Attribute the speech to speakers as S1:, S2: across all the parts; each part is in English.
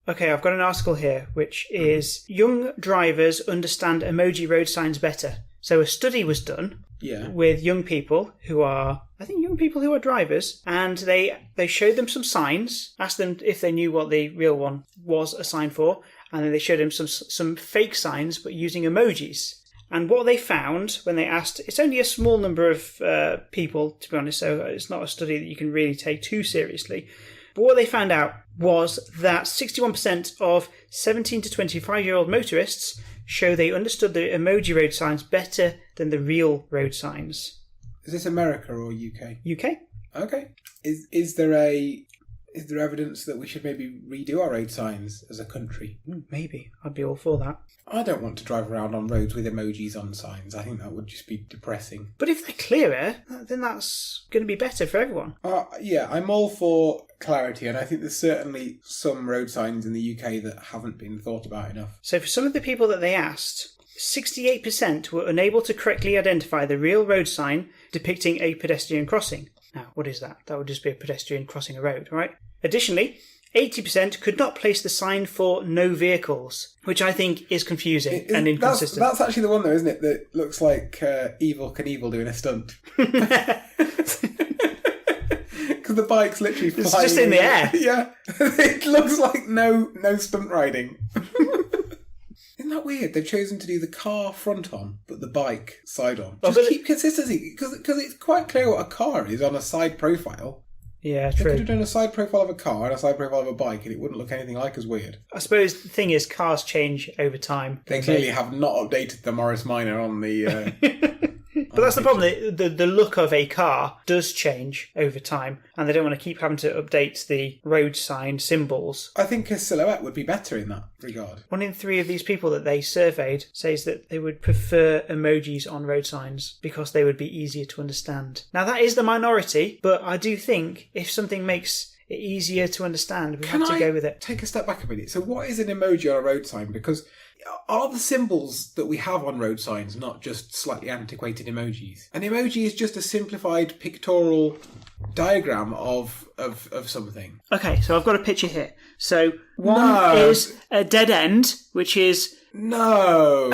S1: Okay, I've got an article here, which is Young Drivers Understand Emoji Road Signs Better. So a study was done with young people who are drivers, and they showed them some signs, asked them if they knew what the real one was a sign for, and then they showed them some fake signs, but using emojis. And what they found when they asked, it's only a small number of people, to be honest, so it's not a study that you can really take too seriously. But what they found out was that 61% of 17 to 25-year-old motorists show they understood the emoji road signs better than the real road signs.
S2: Is this America or UK?
S1: UK.
S2: Okay. Is there evidence that we should maybe redo our road signs as a country?
S1: Maybe. I'd be all for that.
S2: I don't want to drive around on roads with emojis on signs. I think that would just be depressing.
S1: But if they're clearer, then that's going to be better for everyone.
S2: Yeah, I'm all for clarity, and I think there's certainly some road signs in the UK that haven't been thought about enough.
S1: So for some of the people that they asked, 68% were unable to correctly identify the real road sign depicting a pedestrian crossing. Now, what is that? That would just be a pedestrian crossing a road, right? Additionally, 80% could not place the sign for no vehicles, which I think is confusing and inconsistent.
S2: That's actually the one, though, isn't it, that looks like Evel Knievel doing a stunt. Because the bike's literally flying.
S1: It's just in the air.
S2: Yeah. It looks like no stunt riding. Isn't that weird? They've chosen to do the car front on, but the bike side on. Just keep consistency, because it's quite clear what a car is on a side profile.
S1: Yeah,
S2: true. They could have done a side profile of a car and a side profile of a bike, and it wouldn't look anything like as weird.
S1: I suppose the thing is, cars change over time.
S2: They clearly have not updated the Morris Minor on the...
S1: But that's the problem. The look of a car does change over time, and they don't want to keep having to update the road sign symbols.
S2: I think a silhouette would be better in that regard.
S1: 1 in 3 of these people that they surveyed says that they would prefer emojis on road signs because they would be easier to understand. Now, that is the minority, but I do think if something makes it easier to understand, we have to go with it.
S2: Take a step back a minute. So what is an emoji on a road sign? Because are the symbols that we have on road signs not just slightly antiquated emojis? An emoji is just a simplified pictorial diagram of something.
S1: Okay, so I've got a picture here. So one is a dead end, which is...
S2: No!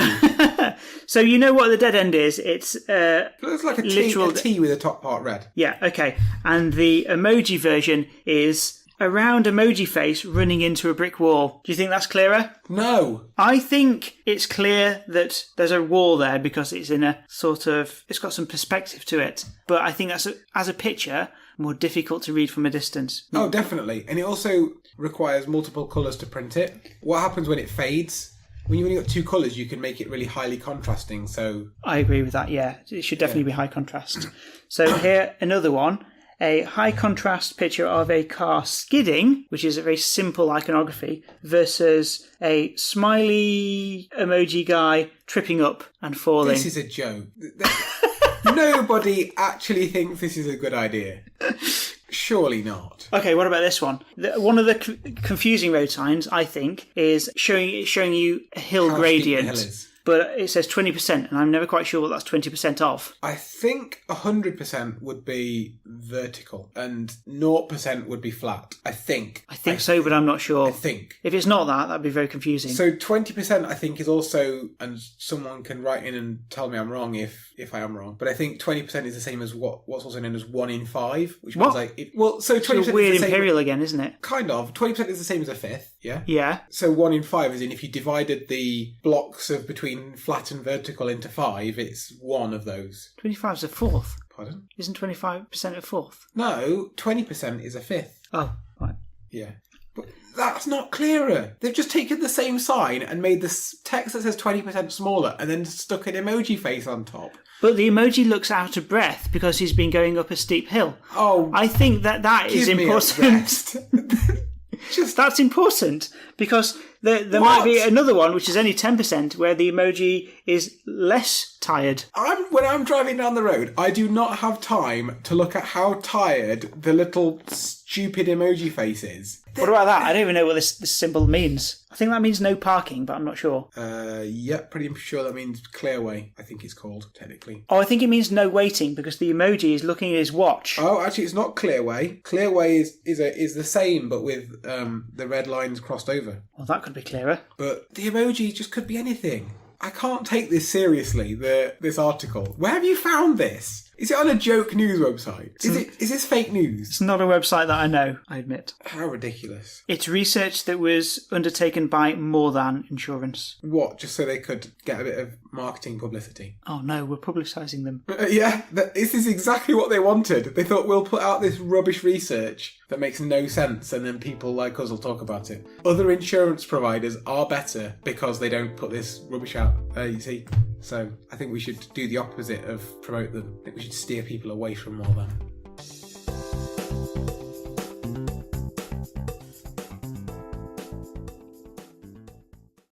S1: So you know what the dead end is? It's
S2: it looks like a T with the top part red.
S1: Yeah, okay. And the emoji version is a round emoji face running into a brick wall. Do you think that's clearer?
S2: No.
S1: I think it's clear that there's a wall there because it's in a sort of... It's got some perspective to it. But I think that's, as a picture, more difficult to read from a distance.
S2: Oh, definitely. And it also requires multiple colours to print it. What happens when it fades? When you've only got 2 colours, you can make it really highly contrasting, so...
S1: I agree with that, yeah. It should definitely be high contrast. So here, another one. A high contrast picture of a car skidding, which is a very simple iconography, versus a smiley emoji guy tripping up and falling.
S2: This is a joke. Nobody actually thinks this is a good idea. Surely not.
S1: Okay, what about this one? One of the confusing road signs, I think, is showing you a hill gradient.
S2: How steep the hill is.
S1: But it says 20%, and I'm never quite sure what that's 20% of.
S2: I think 100% would be vertical, and 0% would be flat. I think
S1: so, but I'm not sure.
S2: I think.
S1: If it's not that'd be very confusing.
S2: So 20%, I think, is also, and someone can write in and tell me I'm wrong if I am wrong, but I think 20% is the same as what's also known as 1 in 5, which means like... 20%
S1: it's weird imperial again, isn't it?
S2: Kind of. 20% is the same as a fifth, yeah?
S1: Yeah.
S2: So 1 in 5 is in if you divided the blocks of between flat and vertical into 5, it's one of those.
S1: 25 is a fourth.
S2: Pardon?
S1: Isn't 25% a fourth?
S2: No, 20% is a fifth.
S1: Oh, right.
S2: Yeah. But that's not clearer. They've just taken the same sign and made the text that says 20% smaller and then stuck an emoji face on top.
S1: But the emoji looks out of breath because he's been going up a steep hill.
S2: Oh,
S1: I think that is important. That's important because there might be another one which is only 10% where the emoji is less tired.
S2: When I'm driving down the road, I do not have time to look at how tired the little stupid emoji faces.
S1: What about that? I don't even know what this symbol means. I think that means no parking, but I'm not sure.
S2: Yeah, pretty sure that means clearway, I think it's called, technically.
S1: Oh, I think it means no waiting, because the emoji is looking at his watch.
S2: Oh, actually, it's not clearway. Clearway is the same, but with the red lines crossed over.
S1: Well, that could be clearer.
S2: But the emoji just could be anything. I can't take this seriously, this article. Where have you found this? Is it on a joke news website? Is this fake news?
S1: It's not a website that I know, I admit.
S2: How ridiculous.
S1: It's research that was undertaken by More Than Insurance.
S2: What, just so they could get a bit of marketing publicity?
S1: Oh no, we're publicising them.
S2: Yeah, this is exactly what they wanted. They thought, we'll put out this rubbish research that makes no sense, and then people like us will talk about it. Other insurance providers are better because they don't put this rubbish out. You see? So I think we should do the opposite of promote them. I think we should steer people away from More Than.